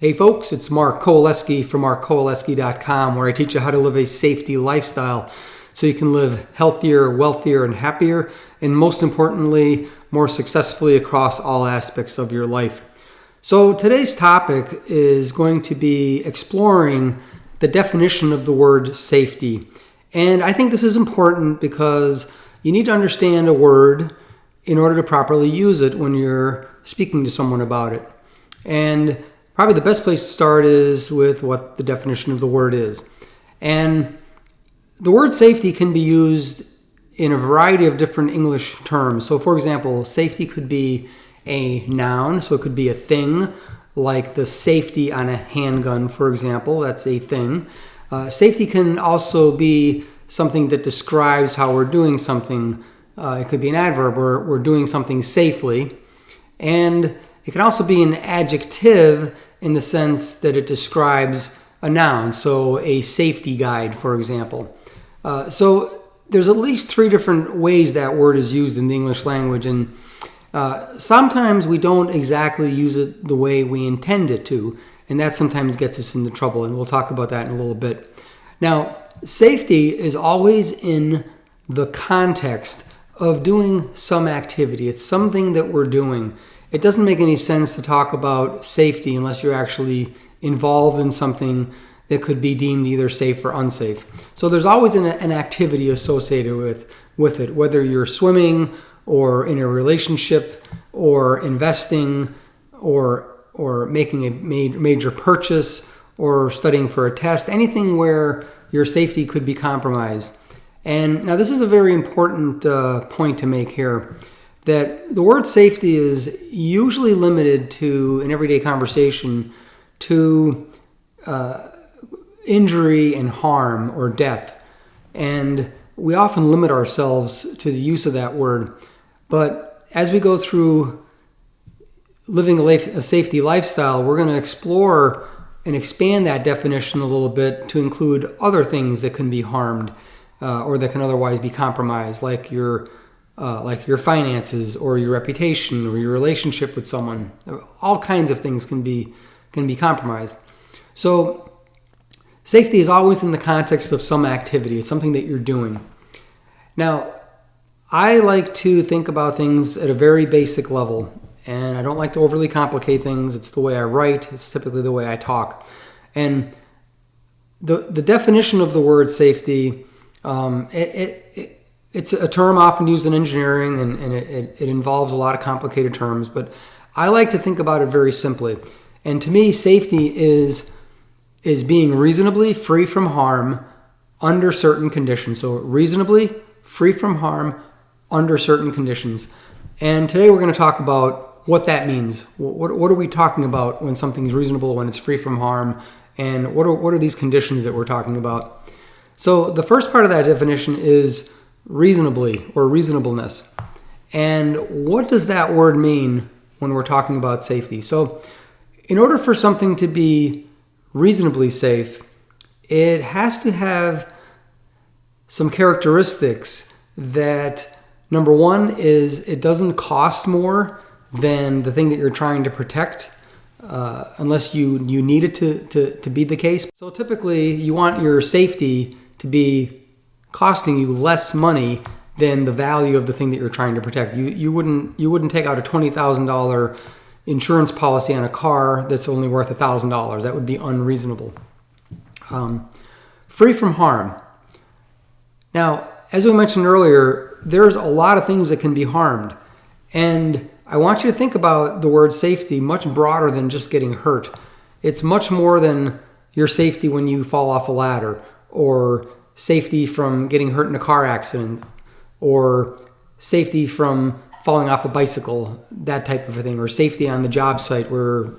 Hey folks, it's Mark Kowaleski from markkowaleski.com, where I teach you how to live a safety lifestyle so you can live healthier, wealthier, and happier, and most importantly, more successfully across all aspects of your life. So today's topic is going to be exploring the definition of the word safety. And I think this is important because you need to understand a word in order to properly use it when you're speaking to someone about it. And probably the best place to start is with what the definition of the word is. And the word safety can be used in a variety of different English terms. So for example, safety could be a noun, so it could be a thing, like the safety on a handgun, for example, that's a thing. Safety can also be something that describes how we're doing something. It could be an adverb, we're doing something safely. And it can also be an adjective in the sense that it describes a noun, so a safety guide, for example. So there's at least three different ways that word is used in the English language, and sometimes we don't exactly use it the way we intend it to, and that sometimes gets us into trouble, and we'll talk about that in a little bit. Now, safety is always in the context of doing some activity. It's something that we're doing. It doesn't make any sense to talk about safety unless you're actually involved in something that could be deemed either safe or unsafe. So there's always an activity associated with it, whether you're swimming or in a relationship or investing or making a major purchase or studying for a test, anything where your safety could be compromised. And now this is a very important point to make here, that the word safety is usually limited to, in everyday conversation, to injury and harm or death. And we often limit ourselves to the use of that word. But as we go through living a safety lifestyle, we're going to explore and expand that definition a little bit to include other things that can be harmed or that can otherwise be compromised, like your finances or your reputation or your relationship with someone. All kinds of things can be compromised. So safety is always in the context of some activity. It's something that you're doing. Now, I like to think about things at a very basic level, and I don't like to overly complicate things. It's the way I write. It's typically the way I talk. And the definition of the word safety, it's a term often used in engineering, and it involves a lot of complicated terms, but I like to think about it very simply. And to me, safety is being reasonably free from harm under certain conditions. So reasonably free from harm under certain conditions. And today we're going to talk about what that means. What are we talking about when something's reasonable, when it's free from harm, and what are these conditions that we're talking about? So the first part of that definition is reasonably or reasonableness. And what does that word mean when we're talking about safety? So in order for something to be reasonably safe, it has to have some characteristics that, number one, is it doesn't cost more than the thing that you're trying to protect, unless you need it to be the case. So typically you want your safety to be costing you less money than the value of the thing that you're trying to protect. You wouldn't take out a $20,000 insurance policy on a car that's only worth $1,000. That would be unreasonable. Free from harm. Now, as we mentioned earlier, there's a lot of things that can be harmed. And I want you to think about the word safety much broader than just getting hurt. It's much more than your safety when you fall off a ladder, or safety from getting hurt in a car accident, or safety from falling off a bicycle, that type of a thing, or safety on the job site where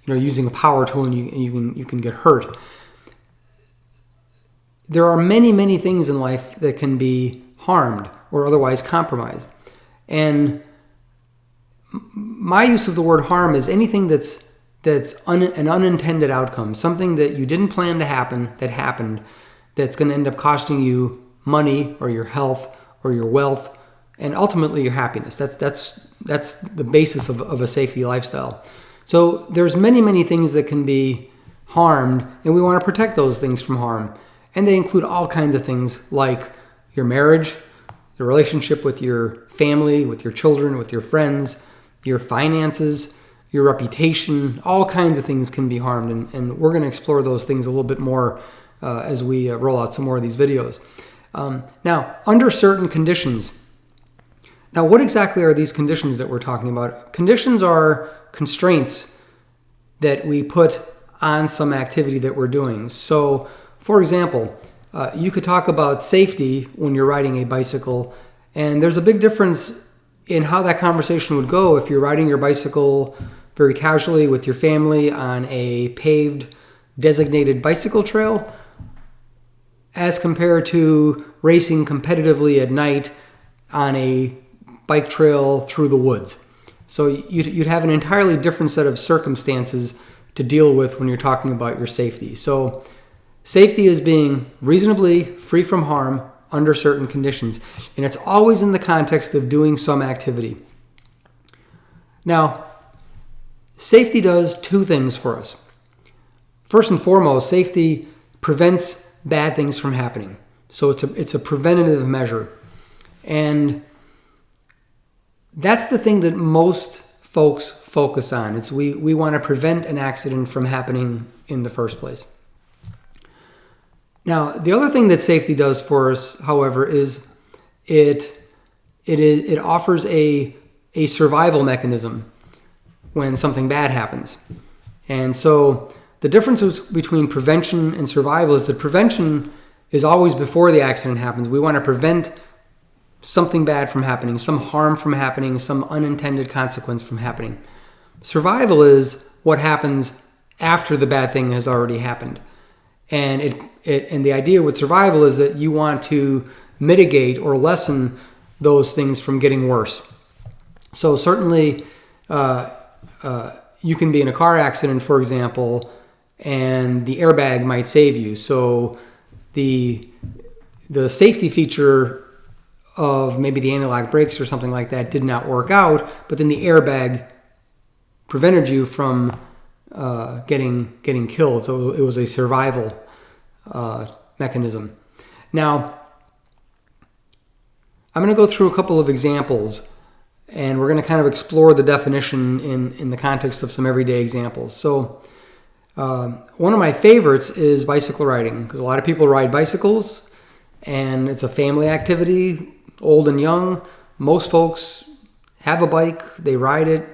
you're using a power tool and you can get hurt. There are many, many things in life that can be harmed or otherwise compromised. And my use of the word harm is anything that's an unintended outcome, something that you didn't plan to happen, that happened, that's going to end up costing you money or your health or your wealth and ultimately your happiness. That's the basis of a safety lifestyle. So there's many things that can be harmed, and we want to protect those things from harm. And they include all kinds of things like your marriage, your relationship with your family, with your children, with your friends, your finances, your reputation. All kinds of things can be harmed, and we're going to explore those things a little bit more as we roll out some more of these videos. Now, under certain conditions. Now, what exactly are these conditions that we're talking about? Conditions are constraints that we put on some activity that we're doing. So, for example, you could talk about safety when you're riding a bicycle, and there's a big difference in how that conversation would go if you're riding your bicycle very casually with your family on a paved, designated bicycle trail, as compared to racing competitively at night on a bike trail through the woods. So you'd have an entirely different set of circumstances to deal with when you're talking about your safety. So safety is being reasonably free from harm under certain conditions, and it's always in the context of doing some activity. Now, safety does two things for us. First and foremost, safety prevents bad things from happening. So it's a preventative measure. And that's the thing that most folks focus on. It's we want to prevent an accident from happening in the first place. Now, the other thing that safety does for us, however, is it offers a survival mechanism when something bad happens. And so the difference between prevention and survival is that prevention is always before the accident happens. We want to prevent something bad from happening, some harm from happening, some unintended consequence from happening. Survival is what happens after the bad thing has already happened. And and the idea with survival is that you want to mitigate or lessen those things from getting worse. So certainly you can be in a car accident, for example, and the airbag might save you. So the safety feature of maybe the anti-lock brakes or something like that did not work out, but then the airbag prevented you from getting killed. So it was a survival mechanism. Now, I'm going to go through a couple of examples, and we're going to kind of explore the definition in the context of some everyday examples. So one of my favorites is bicycle riding, because a lot of people ride bicycles, and it's a family activity, old and young. Most folks have a bike, they ride it,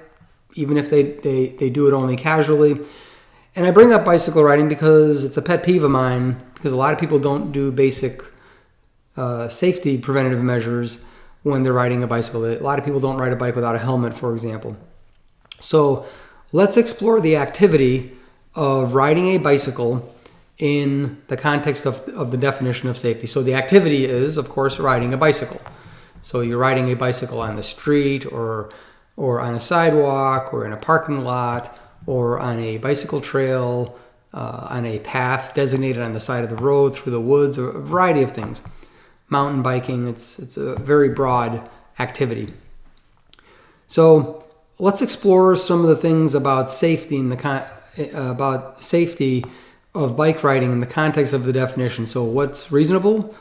even if they do it only casually. And I bring up bicycle riding because it's a pet peeve of mine, because a lot of people don't do basic safety preventative measures when they're riding a bicycle. A lot of people don't ride a bike without a helmet, for example. So let's explore the activity of riding a bicycle in the context of the definition of safety. So the activity is, of course, riding a bicycle. So you're riding a bicycle on the street or on a sidewalk or in a parking lot or on a bicycle trail, on a path designated on the side of the road, through the woods, or a variety of things. Mountain biking, it's a very broad activity. So let's explore some of the things about safety about safety of bike riding in the context of the definition. So what's reasonable?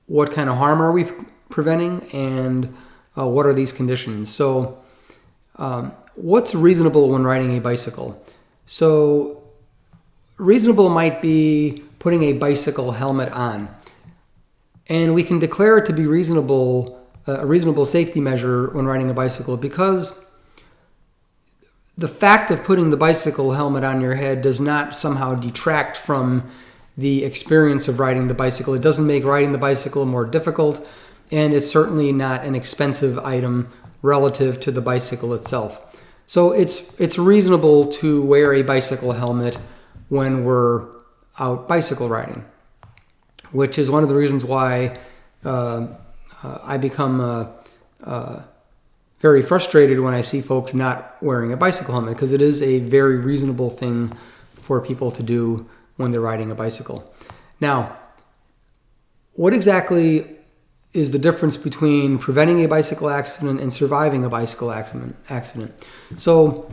What kind of harm are we preventing? And what are these conditions? So what's reasonable when riding a bicycle? So reasonable might be putting a bicycle helmet on. And we can declare it to be reasonable, a reasonable safety measure when riding a bicycle, because the fact of putting the bicycle helmet on your head does not somehow detract from the experience of riding the bicycle. It doesn't make riding the bicycle more difficult, and it's certainly not an expensive item relative to the bicycle itself. So it's reasonable to wear a bicycle helmet when we're out bicycle riding, which is one of the reasons why I become very frustrated when I see folks not wearing a bicycle helmet, because it is a very reasonable thing for people to do when they're riding a bicycle. Now, what exactly is the difference between preventing a bicycle accident and surviving a bicycle accident? So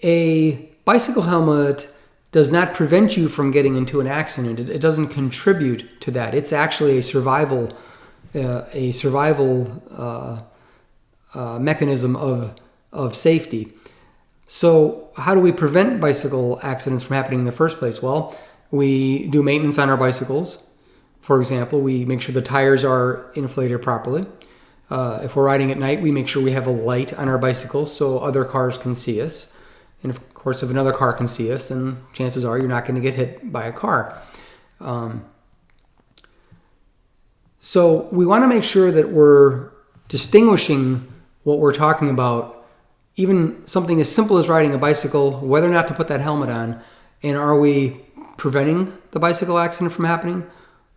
A bicycle helmet does not prevent you from getting into an accident. It doesn't contribute to that. It's actually a survival mechanism of safety. So how do we prevent bicycle accidents from happening in the first place? Well, we do maintenance on our bicycles. For example, we make sure the tires are inflated properly. If we're riding at night, we make sure we have a light on our bicycles so other cars can see us. And of course, if another car can see us, then chances are you're not going to get hit by a car. So we want to make sure that we're distinguishing what we're talking about, even something as simple as riding a bicycle, whether or not to put that helmet on, and are we preventing the bicycle accident from happening,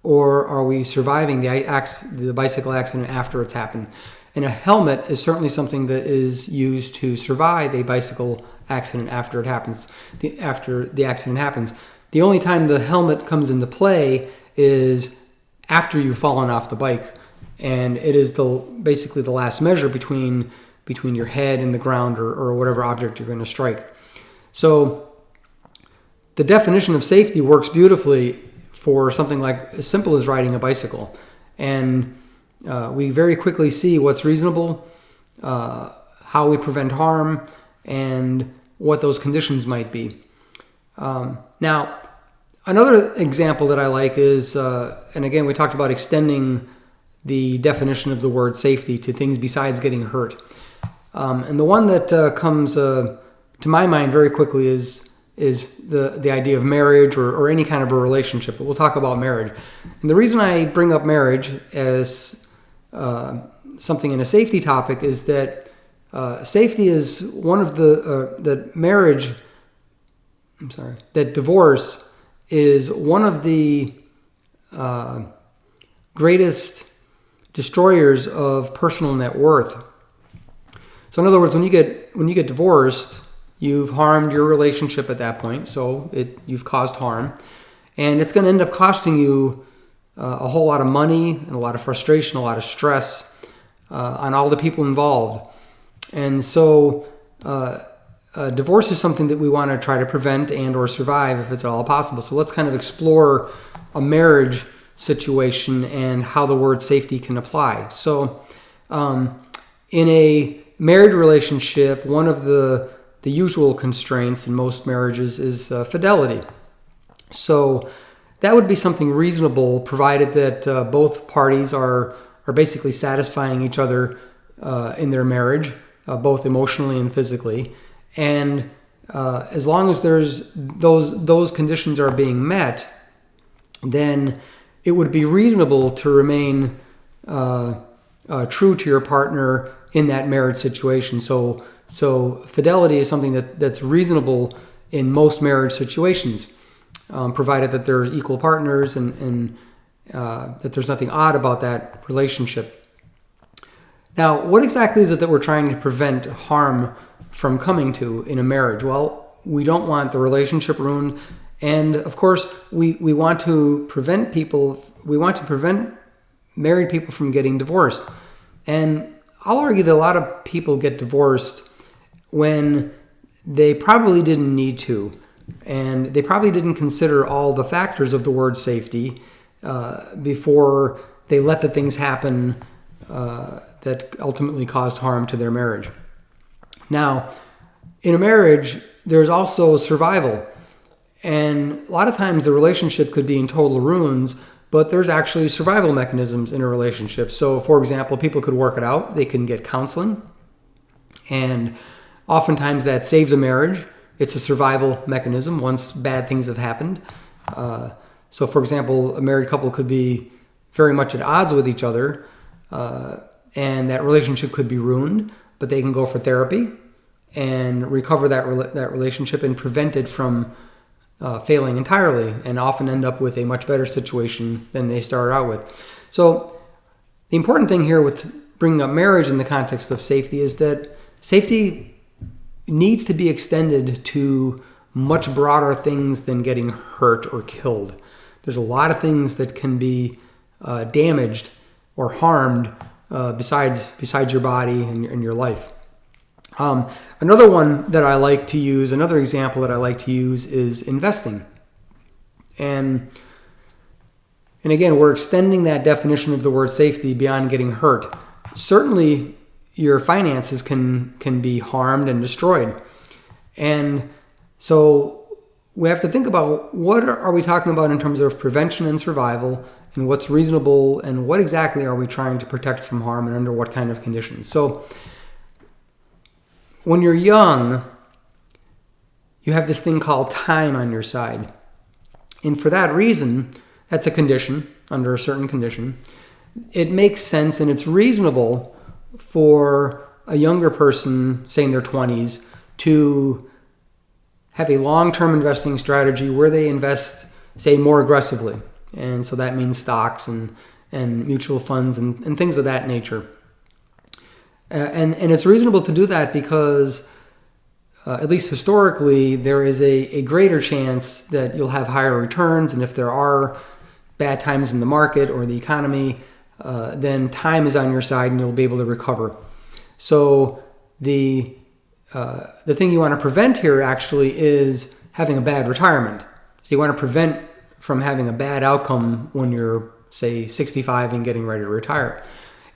or are we surviving the bicycle accident after it's happened? And a helmet is certainly something that is used to survive a bicycle accident after it happens, after the accident happens. The only time the helmet comes into play is after you've fallen off the bike, and it is basically the last measure between your head and the ground or whatever object you're going to strike. So the definition of safety works beautifully for something like as simple as riding a bicycle. And we very quickly see what's reasonable, how we prevent harm, and what those conditions might be. Now, another example that I like is, and again, we talked about extending the definition of the word safety to things besides getting hurt. And the one that comes to my mind very quickly is the idea of marriage or any kind of a relationship. But we'll talk about marriage. And the reason I bring up marriage as something in a safety topic is that safety is one of that divorce is one of the greatest destroyers of personal net worth. So in other words, when you get divorced, you've harmed your relationship at that point. So you've caused harm, and it's going to end up costing you a whole lot of money and a lot of frustration, a lot of stress on all the people involved. And so divorce is something that we want to try to prevent and or survive if it's at all possible. So let's kind of explore a marriage situation and how the word safety can apply. So in a married relationship, one of the usual constraints in most marriages is fidelity. So that would be something reasonable, provided that both parties are basically satisfying each other in their marriage, both emotionally and physically. And as long as there's those conditions are being met, then it would be reasonable to remain true to your partner in that marriage situation. So fidelity is something that's reasonable in most marriage situations, provided that there's equal partners and that there's nothing odd about that relationship. Now, what exactly is it that we're trying to prevent harm from coming to in a marriage? Well, we don't want the relationship ruined, and of course, we want to prevent married people from getting divorced. And I'll argue that a lot of people get divorced when they probably didn't need to, and they probably didn't consider all the factors of the word safety before they let the things happen that ultimately caused harm to their marriage. Now, in a marriage, there's also survival, and a lot of times the relationship could be in total ruins, but there's actually survival mechanisms in a relationship. So, for example, people could work it out. They can get counseling, and oftentimes that saves a marriage. It's a survival mechanism once bad things have happened. So, for example, a married couple could be very much at odds with each other, and that relationship could be ruined, but they can go for therapy and recover that relationship and prevent it from failing entirely, and often end up with a much better situation than they started out with. So the important thing here with bringing up marriage in the context of safety is that safety needs to be extended to much broader things than getting hurt or killed. There's a lot of things that can be damaged or harmed besides your body and your life. Another one that I like to use, another example that I like to use is investing. And again, we're extending that definition of the word safety beyond getting hurt. Certainly, your finances can be harmed and destroyed. And so we have to think about what are we talking about in terms of prevention and survival, and what's reasonable, and what exactly are we trying to protect from harm, and under what kind of conditions. So when you're young, you have this thing called time on your side. And for that reason, that's a condition, under a certain condition. It makes sense and it's reasonable for a younger person, say in their 20s, to have a long-term investing strategy where they invest, say, more aggressively. And so that means stocks and mutual funds and things of that nature. And it's reasonable to do that because, at least historically, there is a greater chance that you'll have higher returns. And if there are bad times in the market or the economy, then time is on your side and you'll be able to recover. So the thing you want to prevent here actually is having a bad retirement. So you want to prevent from having a bad outcome when you're, say, 65 and getting ready to retire.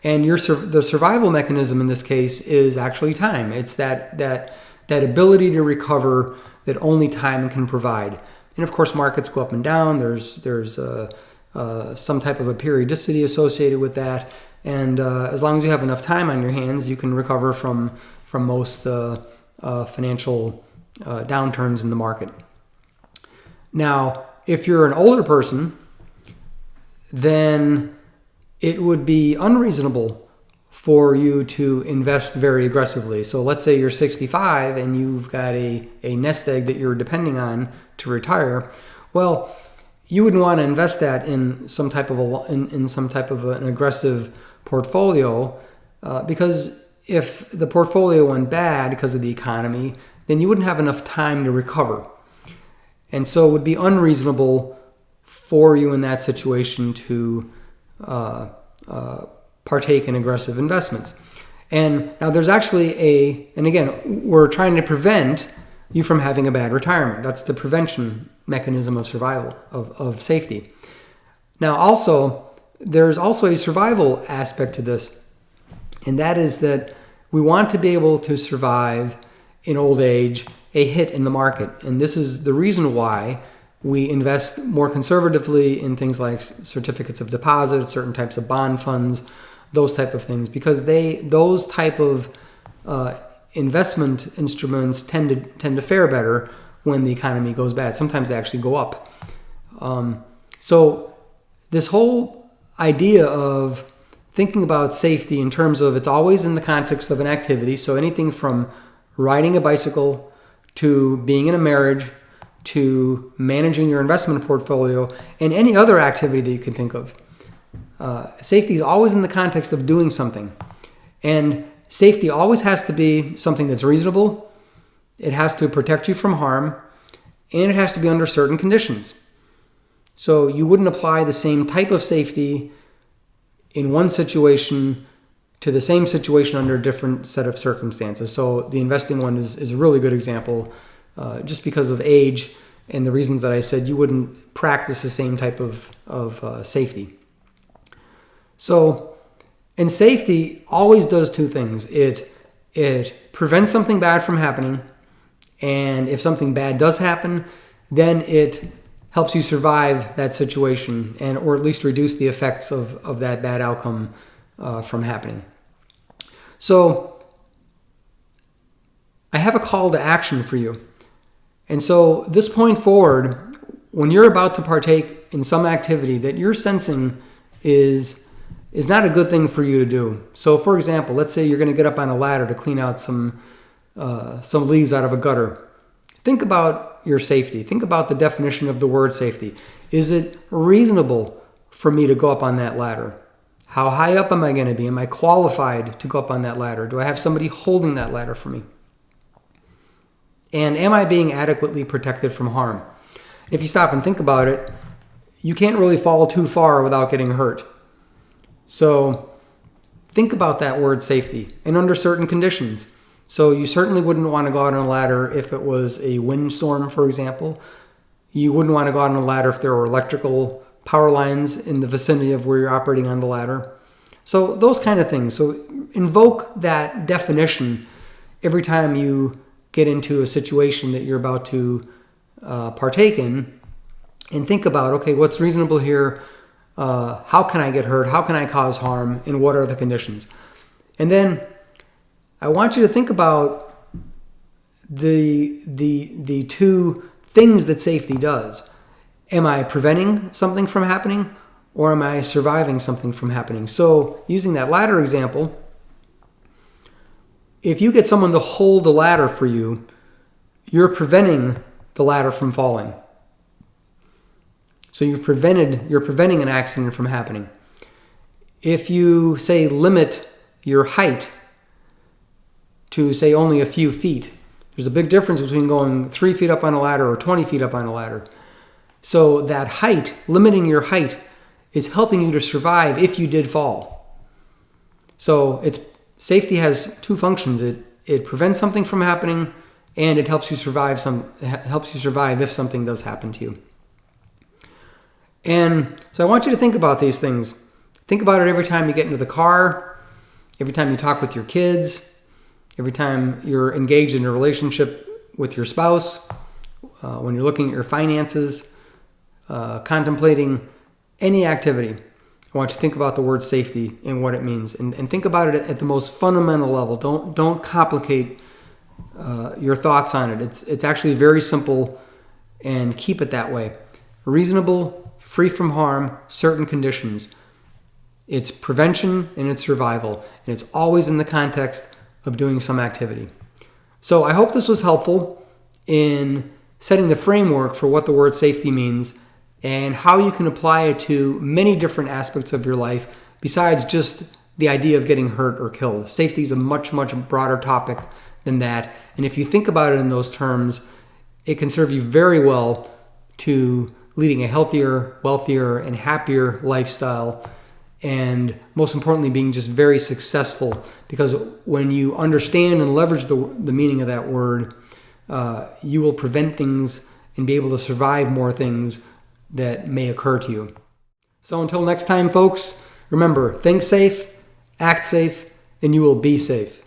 And the survival mechanism in this case is actually time. It's that ability to recover that only time can provide. And of course, markets go up and down. There's some type of a periodicity associated with that. And as long as you have enough time on your hands, you can recover from most financial downturns in the market. Now, if you're an older person, then it would be unreasonable for you to invest very aggressively. So let's say you're 65 and you've got a nest egg that you're depending on to retire. Well, you wouldn't want to invest that in some type of an aggressive portfolio because if the portfolio went bad because of the economy, then you wouldn't have enough time to recover. And so it would be unreasonable for you in that situation to partake in aggressive investments. And now there's actually and again, we're trying to prevent you from having a bad retirement. That's the prevention mechanism of survival, of safety. Now also, there's also a survival aspect to this, and that is that we want to be able to survive in old age a hit in the market. And this is the reason why we invest more conservatively in things like certificates of deposit, certain types of bond funds, those type of things, because those type of investment instruments tend to fare better when the economy goes bad. Sometimes they actually go up. So this whole idea of thinking about safety in terms of it's always in the context of an activity. So anything from riding a bicycle to being in a marriage to managing your investment portfolio and any other activity that you can think of. Safety is always in the context of doing something. And safety always has to be something that's reasonable. It has to protect you from harm, and it has to be under certain conditions. So you wouldn't apply the same type of safety in one situation to the same situation under a different set of circumstances. So the investing one is a really good example, just because of age and the reasons that I said you wouldn't practice the same type of safety. So, and safety always does two things. It prevents something bad from happening, and if something bad does happen, then it helps you survive that situation or at least reduce the effects of that bad outcome from happening. So I have a call to action for you. And so this point forward, when you're about to partake in some activity that you're sensing is not a good thing for you to do. So for example, let's say you're going to get up on a ladder to clean out some leaves out of a gutter. Think about your safety. Think about the definition of the word safety. Is it reasonable for me to go up on that ladder? How high up am I going to be? Am I qualified to go up on that ladder? Do I have somebody holding that ladder for me? And am I being adequately protected from harm? If you stop and think about it, you can't really fall too far without getting hurt. So think about that word safety and under certain conditions. So you certainly wouldn't want to go out on a ladder if it was a windstorm, for example. You wouldn't want to go out on a ladder if there were electrical power lines in the vicinity of where you're operating on the ladder. So those kind of things. So invoke that definition every time you get into a situation that you're about to partake in, and think about, okay, what's reasonable here? How can I get hurt? How can I cause harm? And what are the conditions? And then I want you to think about the two things that safety does. Am I preventing something from happening, or am I surviving something from happening? So using that ladder example, if you get someone to hold the ladder for you, you're preventing the ladder from falling. So you're preventing an accident from happening. If you, say, limit your height to, say, only a few feet, there's a big difference between going 3 feet up on a ladder or 20 feet up on a ladder. So that height, limiting your height, is helping you to survive if you did fall. So safety has two functions. It prevents something from happening, and it helps you survive if something does happen to you. And so I want you to think about these things. Think about it every time you get into the car, every time you talk with your kids, every time you're engaged in a relationship with your spouse, when you're looking at your finances, contemplating any activity. I want you to think about the word safety and what it means, and think about it at the most fundamental level. Don't complicate your thoughts on it. It's actually very simple, and keep it that way. Reasonable, free from harm, certain conditions. It's prevention and it's survival, and it's always in the context of doing some activity. So I hope this was helpful in setting the framework for what the word safety means and how you can apply it to many different aspects of your life besides just the idea of getting hurt or killed. Safety is a much, much broader topic than that. And if you think about it in those terms, it can serve you very well to leading a healthier, wealthier, and happier lifestyle. And most importantly, being just very successful, because when you understand and leverage the meaning of that word, you will prevent things and be able to survive more things that may occur to you. So until next time, folks, remember, think safe, act safe, and you will be safe.